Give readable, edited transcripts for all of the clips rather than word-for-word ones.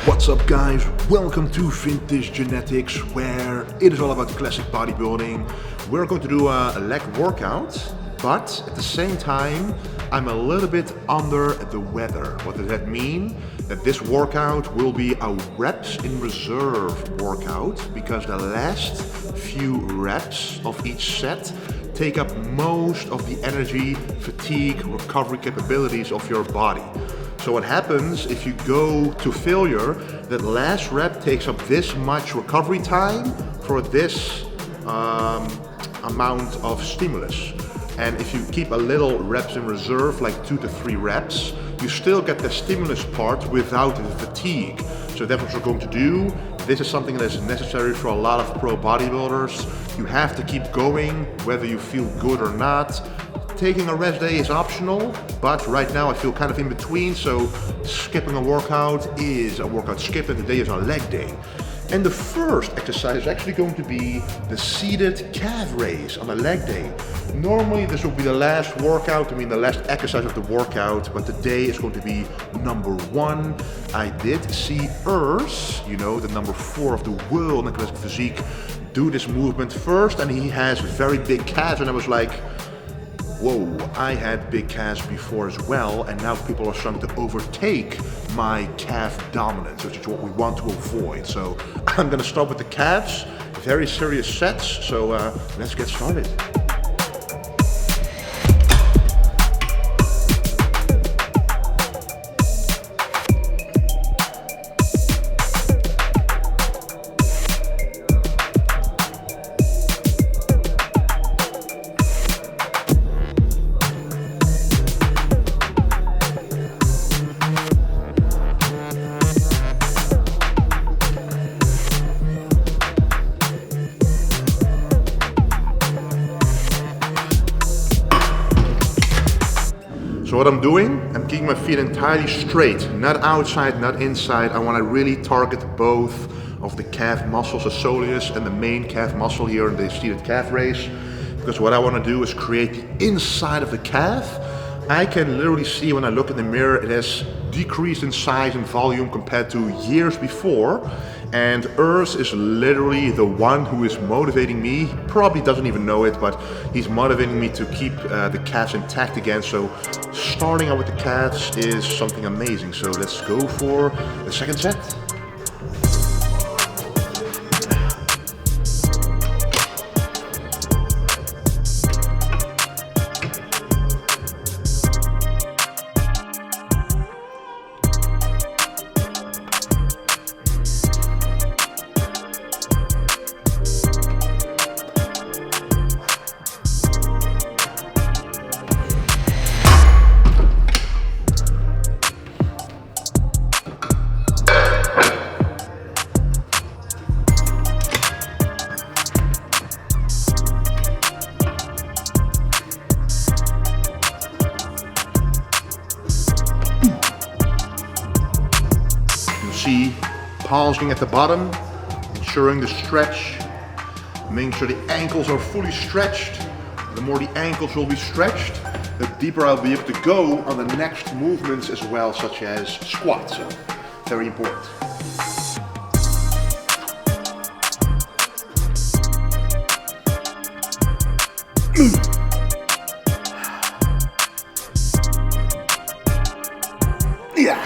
What's up guys, welcome to Vintage Genetics, where it is all about classic bodybuilding. We're going to do a leg workout, but at the same time I'm a little bit under the weather. What does that mean? That this workout will be a reps in reserve workout, because the last few reps of each set take up most of the energy, fatigue, recovery capabilities of your body. So what happens if you go to failure, that last rep takes up this much recovery time for this amount of stimulus. And if you keep a little reps in reserve, like 2 to 3 reps, you still get the stimulus part without the fatigue. So that's what we're going to do. This is something that is necessary for a lot of pro bodybuilders. You have to keep going, whether you feel good or not. Taking a rest day is optional, but right now I feel kind of in between, so skipping a workout is a workout skip and today is a leg day. And the first exercise is actually going to be the seated calf raise on a leg day. Normally this will be the last workout, the last exercise of the workout, but today is going to be number 1. I did see Urs, the number 4 of the world in classic physique, do this movement first, and he has very big calves, and I was like, whoa, I had big calves before as well, and now people are starting to overtake my calf dominance, which is what we want to avoid. So I'm gonna start with the calves, very serious sets, so let's get started. So what I'm doing, I'm keeping my feet entirely straight, not outside, not inside. I want to really target both of the calf muscles, the soleus and the main calf muscle here in the seated calf raise. Because what I want to do is create the inside of the calf. I can literally see when I look in the mirror, it has decreased in size and volume compared to years before. And Urs is literally the one who is motivating me. He probably doesn't even know it, but he's motivating me to keep the calves intact again. So starting out with the calves is something amazing. So let's go for the second set. See pausing at the bottom, ensuring the stretch, making sure the ankles are fully stretched. The more the ankles will be stretched, the deeper I'll be able to go on the next movements as well, such as squats. So very important. Yeah.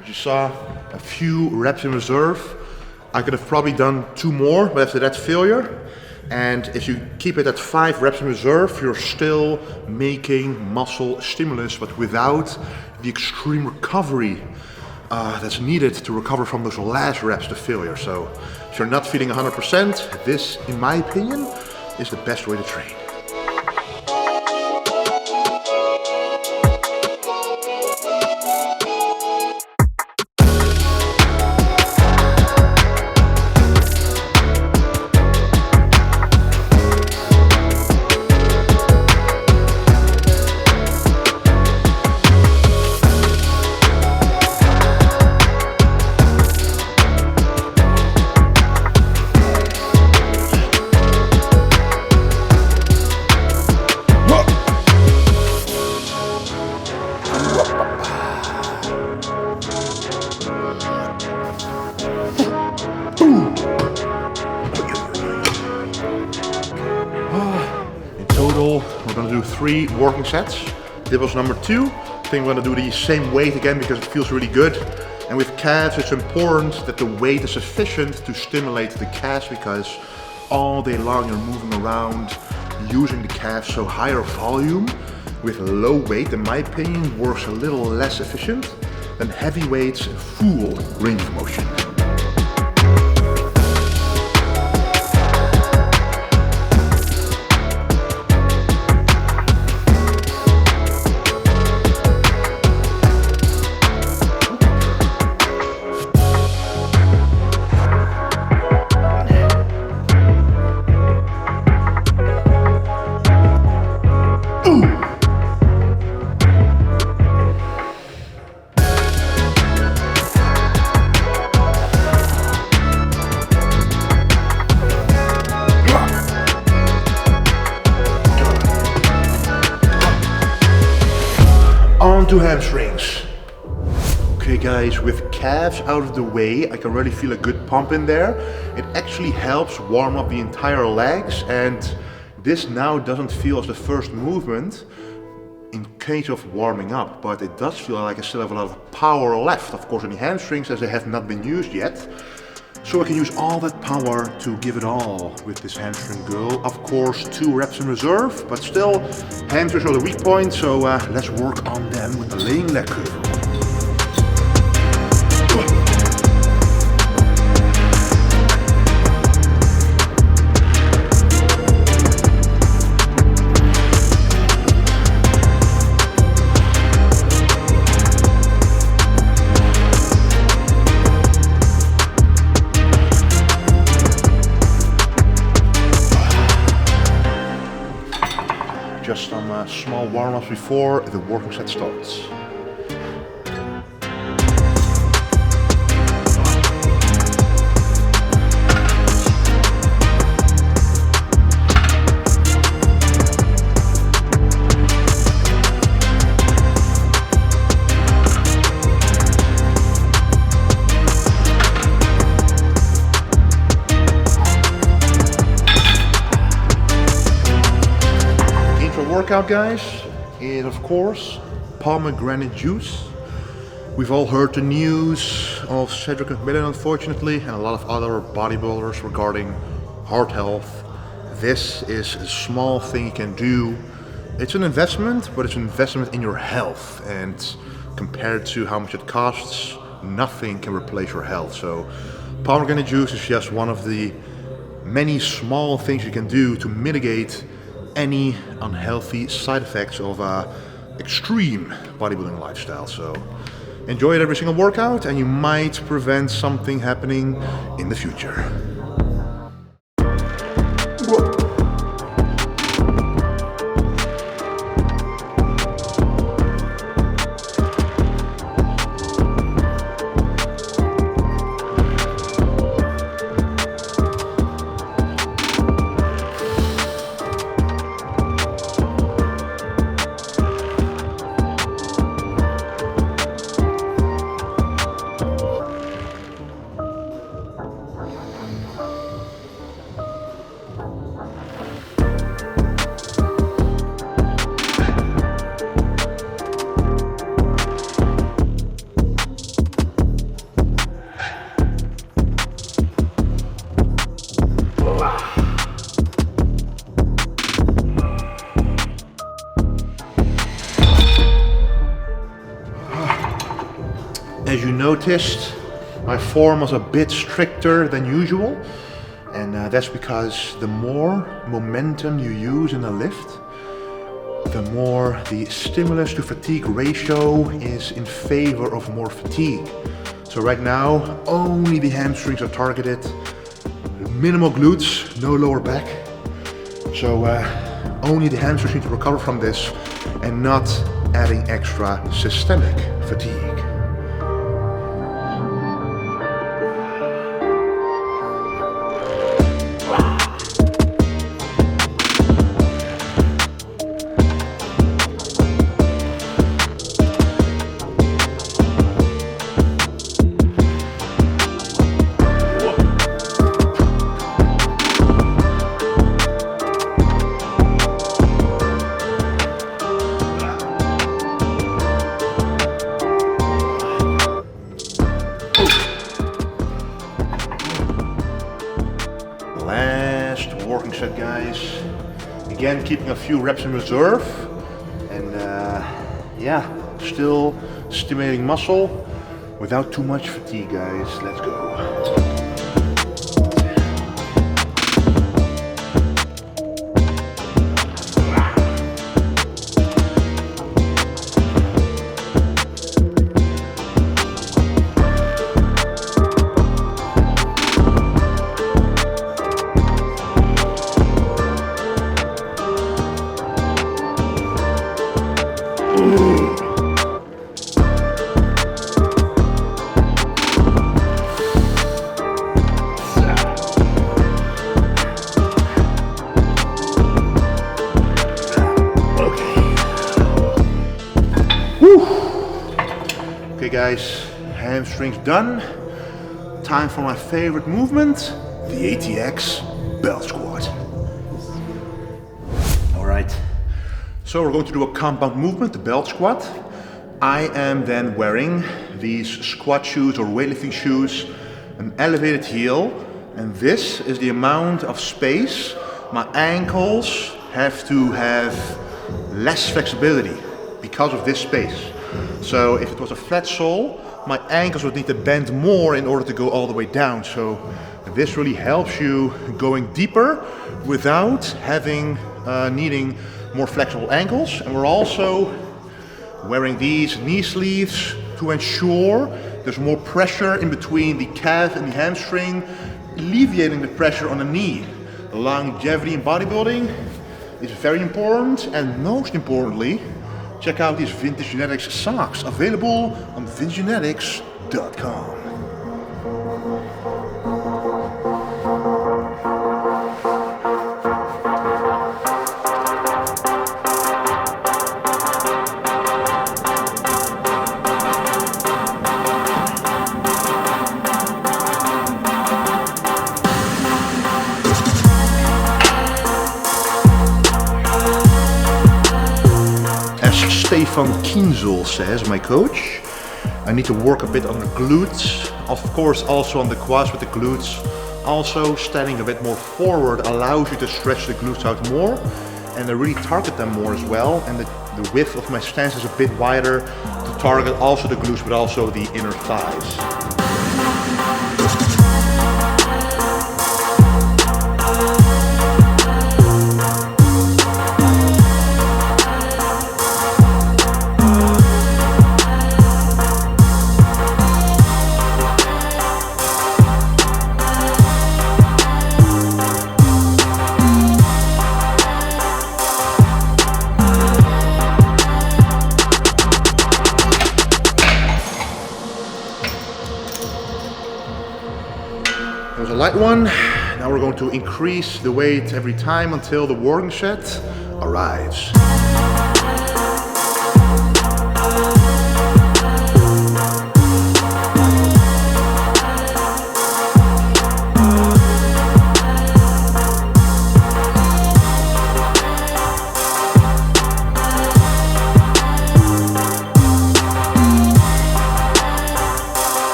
As you saw, a few reps in reserve. I could have probably done 2 more, but after that failure. And if you keep it at 5 reps in reserve, you're still making muscle stimulus, but without the extreme recovery that's needed to recover from those last reps to failure. So if you're not feeling 100%, this, in my opinion, is the best way to train. total, we're gonna do 3 working sets. This was number 2. I think we're gonna do the same weight again because it feels really good. And with calves, it's important that the weight is sufficient to stimulate the calves, because all day long you're moving around using the calves, so higher volume with low weight, in my opinion, works a little less efficient than heavy weights full range of motion. On to hamstrings. Okay guys, with calves out of the way, I can really feel a good pump in there. It actually helps warm up the entire legs, and this now doesn't feel as the first movement in case of warming up, but it does feel like I still have a lot of power left, of course, in the hamstrings, as they have not been used yet. So I can use all that power to give it all with this hamstring girl. Of course, 2 reps in reserve, but still, hamstrings are the weak point, so let's work on them with the laying leg curl. Just some small warm-ups before the working set starts. Workout, guys, is of course pomegranate juice. We've all heard the news of Cedric McMillan, unfortunately, and a lot of other bodybuilders regarding heart health. This is a small thing you can do. It's an investment, but it's an investment in your health, and compared to how much it costs, nothing can replace your health. So pomegranate juice is just one of the many small things you can do to mitigate any unhealthy side effects of extreme bodybuilding lifestyle. So enjoy it every single workout, and you might prevent something happening in the future. As you noticed, my form was a bit stricter than usual, and that's because the more momentum you use in a lift, the more the stimulus to fatigue ratio is in favor of more fatigue. So right now, only the hamstrings are targeted, minimal glutes, no lower back. So only the hamstrings need to recover from this, and not adding extra systemic fatigue. Again, keeping a few reps in reserve. And yeah, still stimulating muscle without too much fatigue, guys. Let's go. Okay guys, hamstrings done. Time for my favorite movement, the ATX Belt Squat. Alright, so we're going to do a compound movement, the belt squat. I am then wearing these squat shoes or weightlifting shoes, an elevated heel, and this is the amount of space my ankles have to have less flexibility because of this space. So if it was a flat sole, my ankles would need to bend more in order to go all the way down. So this really helps you going deeper without having needing more flexible ankles. And we're also wearing these knee sleeves to ensure there's more pressure in between the calf and the hamstring, alleviating the pressure on the knee. Longevity in bodybuilding is very important, and most importantly, check out these Vintage Genetics socks, available on vintagegenetics.com. Stefan Kienzel says, my coach, I need to work a bit on the glutes, of course also on the quads with the glutes. Also standing a bit more forward allows you to stretch the glutes out more and to really target them more as well. And the width of my stance is a bit wider to target also the glutes but also the inner thighs. That was a light one. Now we're going to increase the weight every time until the working set arrives.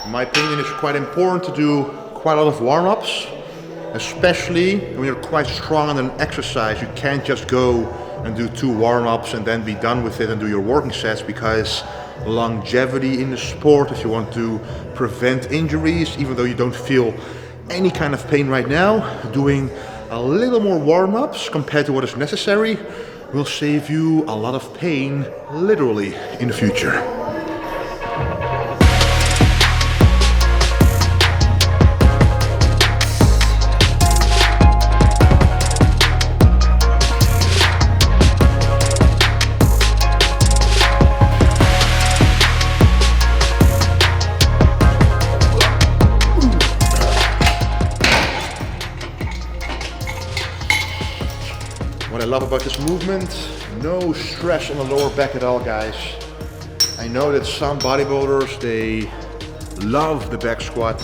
In my opinion, it's quite important to do quite a lot of warm-ups, especially when you're quite strong on an exercise. You can't just go and do 2 warm-ups and then be done with it and do your working sets, because longevity in the sport, if you want to prevent injuries, even though you don't feel any kind of pain right now, doing a little more warm-ups compared to what is necessary will save you a lot of pain, literally, in the future. What I love about this movement, no stress on the lower back at all, guys. I know that some bodybuilders, they love the back squat,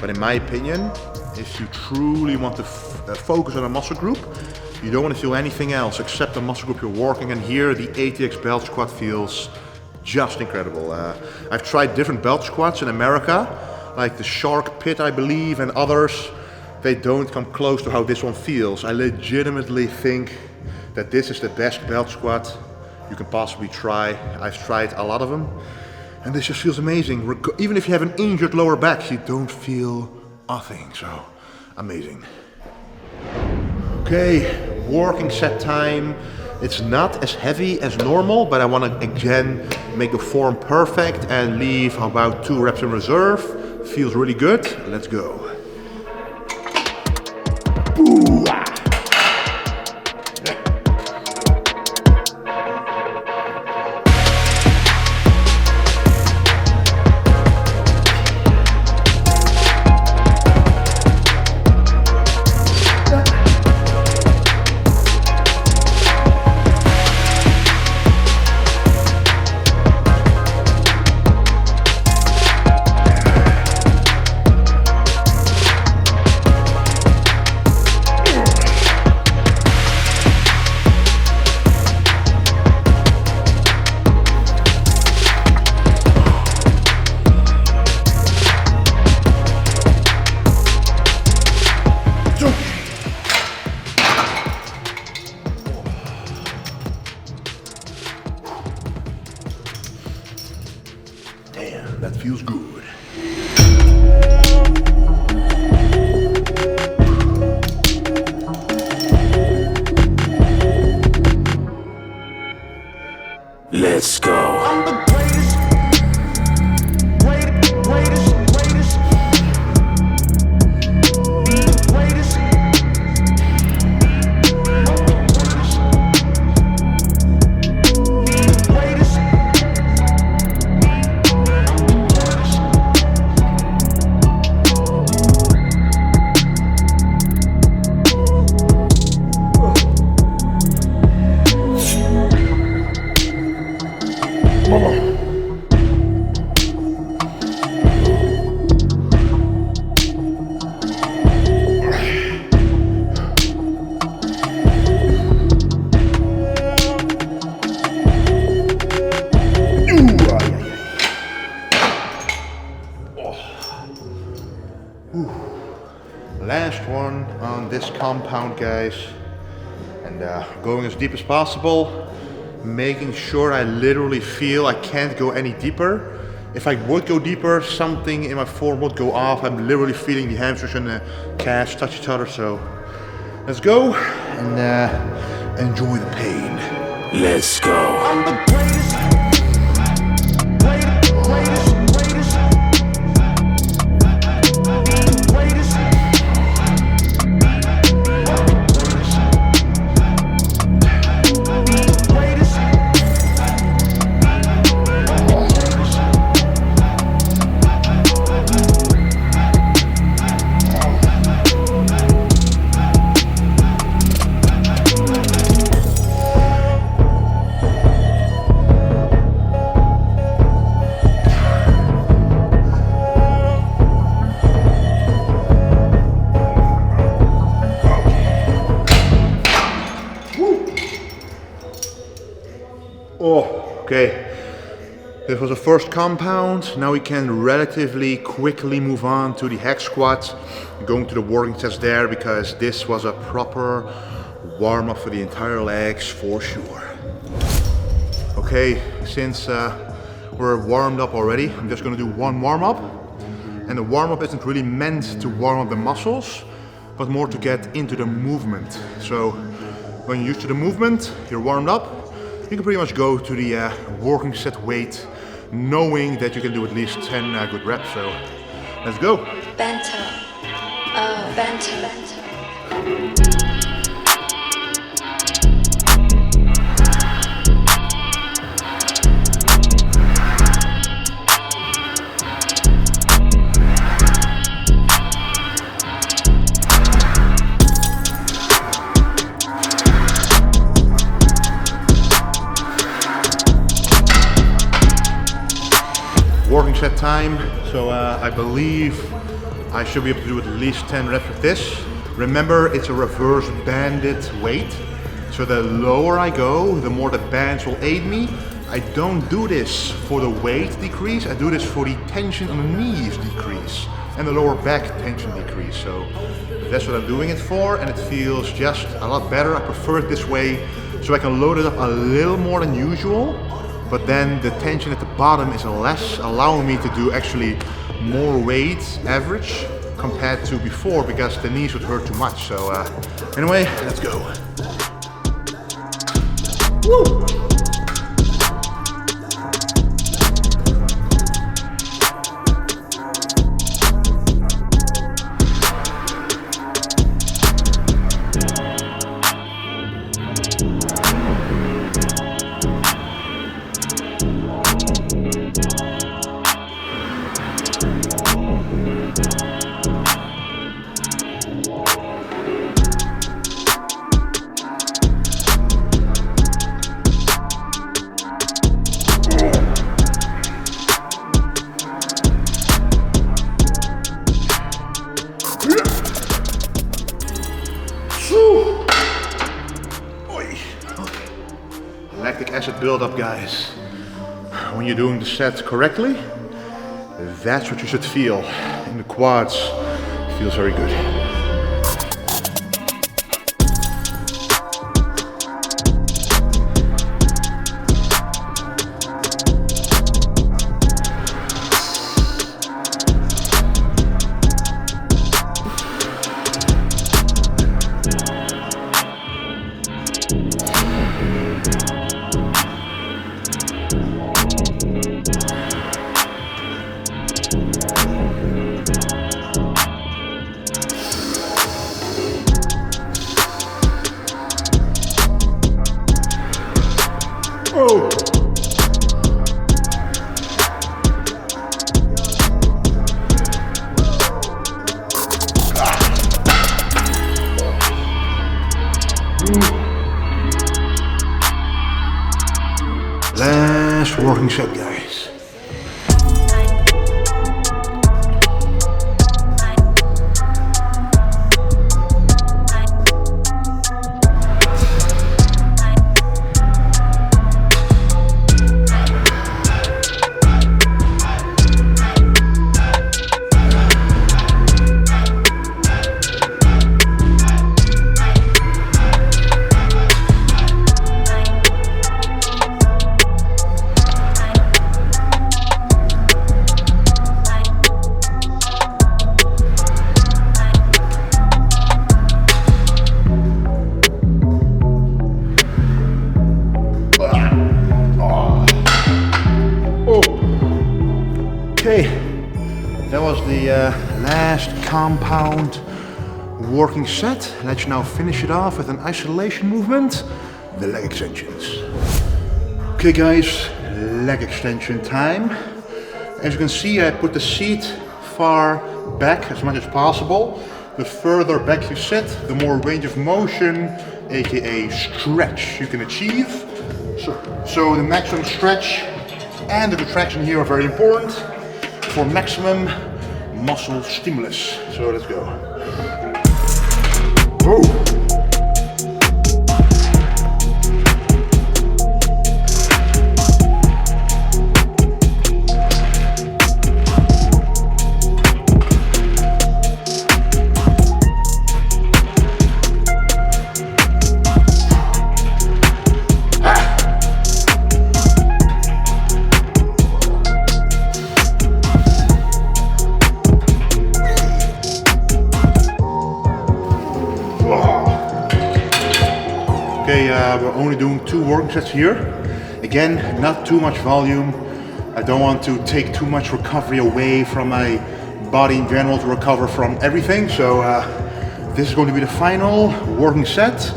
but in my opinion, if you truly want to focus on a muscle group, you don't want to feel anything else except the muscle group you're working, and here the ATX Belt Squat feels just incredible. I've tried different belt squats in America, like the Shark Pit, I believe, and others, they don't come close to how this one feels. I legitimately think that this is the best belt squat you can possibly try. I've tried a lot of them, and this just feels amazing. Even if you have an injured lower back, you don't feel a thing, so amazing. Okay, working set time. It's not as heavy as normal, but I want to again make the form perfect and leave about 2 reps in reserve. Feels really good. Let's go. Ooh. Damn, that feels good. Let's go. I'm the greatest, greatest, greatest, the greatest. Last one on this compound, guys, and going as deep as possible, making sure I literally feel I can't go any deeper. If I would go deeper, something in my form would go off. I'm literally feeling the hamstrings and the calves touch each other, so let's go and enjoy the pain. Let's go. I'm the greatest, greatest, greatest, greatest, the greatest. Oh, okay. This was the first compound. Now we can relatively quickly move on to the hack squat. Going to the working sets there because this was a proper warm-up for the entire legs for sure. Okay, since we're warmed up already, I'm just gonna do one warm-up. And the warm-up isn't really meant to warm up the muscles, but more to get into the movement. So when you're used to the movement, you're warmed up, you can pretty much go to the working set weight, knowing that you can do at least 10 good reps. So let's go. Bento. Oh, bento. Working set time, so I believe I should be able to do at least 10 reps with this. Remember, it's a reverse banded weight, so the lower I go, the more the bands will aid me. I don't do this for the weight decrease, I do this for the tension on the knees decrease and the lower back tension decrease. So that's what I'm doing it for, and it feels just a lot better. I prefer it this way so I can load it up a little more than usual, but then the tension at the bottom is less, allowing me to do actually more weight average compared to before, because the knees would hurt too much. So anyway, let's go. Woo! Lactic acid buildup, guys. When you're doing the set correctly, that's what you should feel in the quads. It feels very good. Oh! Last working set, guys. Okay, that was the last compound working set. Let's now finish it off with an isolation movement, the leg extensions. Okay guys, leg extension time. As you can see, I put the seat far back as much as possible. The further back you sit, the more range of motion, aka stretch, you can achieve. So the maximum stretch and the retraction here are very important for maximum muscle stimulus. So let's go. Whoa. Okay, we're only doing 2 working sets here. Again, not too much volume. I don't want to take too much recovery away from my body in general to recover from everything. So this is going to be the final working set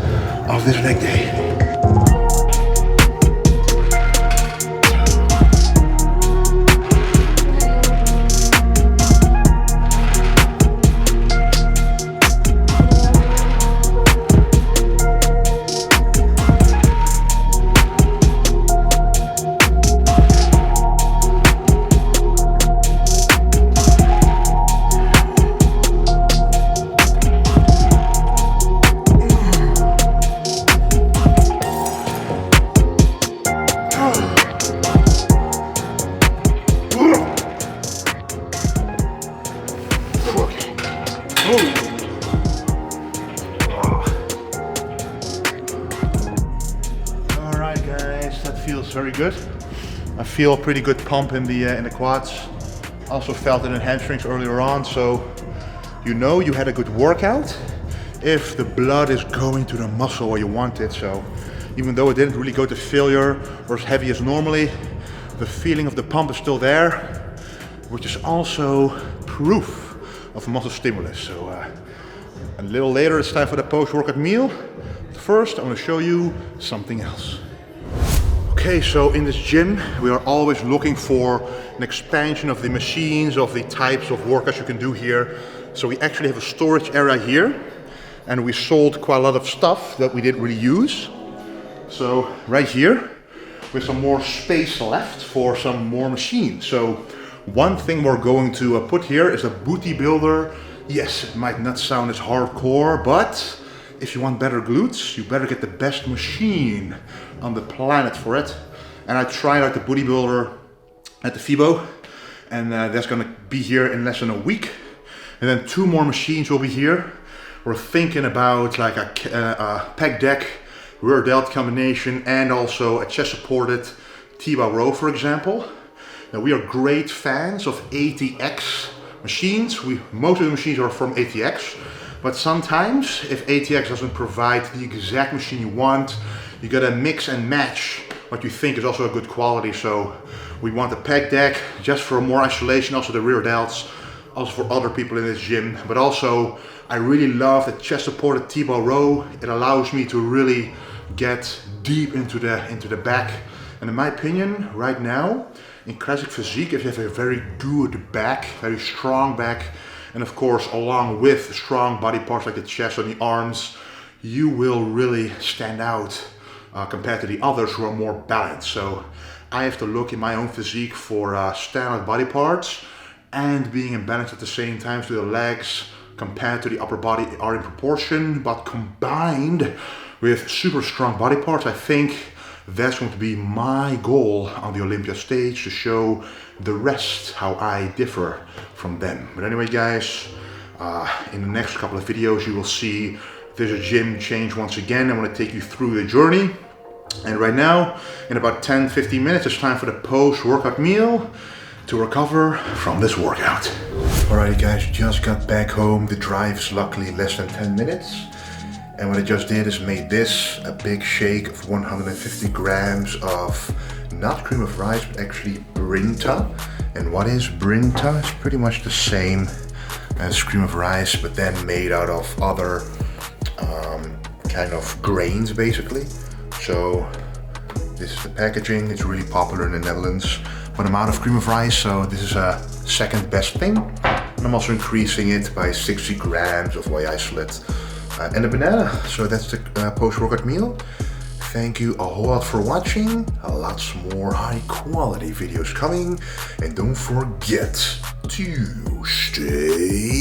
of this leg day. All right, guys, that feels very good. I feel a pretty good pump in the quads. Also felt it in hamstrings earlier on, so you know you had a good workout if the blood is going to the muscle where you want it. So even though it didn't really go to failure or as heavy as normally, the feeling of the pump is still there, which is also proof of muscle stimulus. So a little later it's time for the post-workout meal. But first I want to show you something else. Okay, so in this gym we are always looking for an expansion of the machines, of the types of workouts you can do here. So we actually have a storage area here, and we sold quite a lot of stuff that we didn't really use. So right here with some more space left for some more machines. So one thing we're going to put here is a booty builder. Yes, it might not sound as hardcore, but if you want better glutes, you better get the best machine on the planet for it. And I tried out the booty builder at the FIBO, and that's gonna be here in less than a week. And then 2 more machines will be here. We're thinking about like a pec deck, rear delt combination, and also a chest supported T-bar row, for example. Now we are great fans of ATX machines. Most of the machines are from ATX, but sometimes if ATX doesn't provide the exact machine you want, you gotta mix and match what you think is also a good quality. So we want the pec deck just for more isolation, also the rear delts, also for other people in this gym. But also I really love the chest supported T-bar row. It allows me to really get deep into the back. And in my opinion, right now, in classic physique, if you have a very good back, very strong back, and of course along with strong body parts like the chest and the arms, you will really stand out compared to the others who are more balanced. So I have to look in my own physique for standout body parts and being in balance at the same time, so the legs compared to the upper body are in proportion, but combined with super strong body parts. I think that's going to be my goal on the Olympia stage, to show the rest how I differ from them. But anyway, guys, in the next couple of videos you will see there's a gym change once again. I want to take you through the journey. And right now, in about 10-15 minutes, it's time for the post-workout meal to recover from this workout. Alrighty guys, just got back home. The drive is luckily less than 10 minutes. And what I just did is made this a big shake of 150 grams of not cream of rice, but actually brinta. And what is brinta? It's pretty much the same as cream of rice, but then made out of other kind of grains basically. So this is the packaging. It's really popular in the Netherlands. But I'm out of cream of rice, so this is a second best thing. And I'm also increasing it by 60 grams of whey isolate and a banana. So that's the post-workout meal. Thank you a whole lot for watching. Lots more high quality videos coming. And don't forget to stay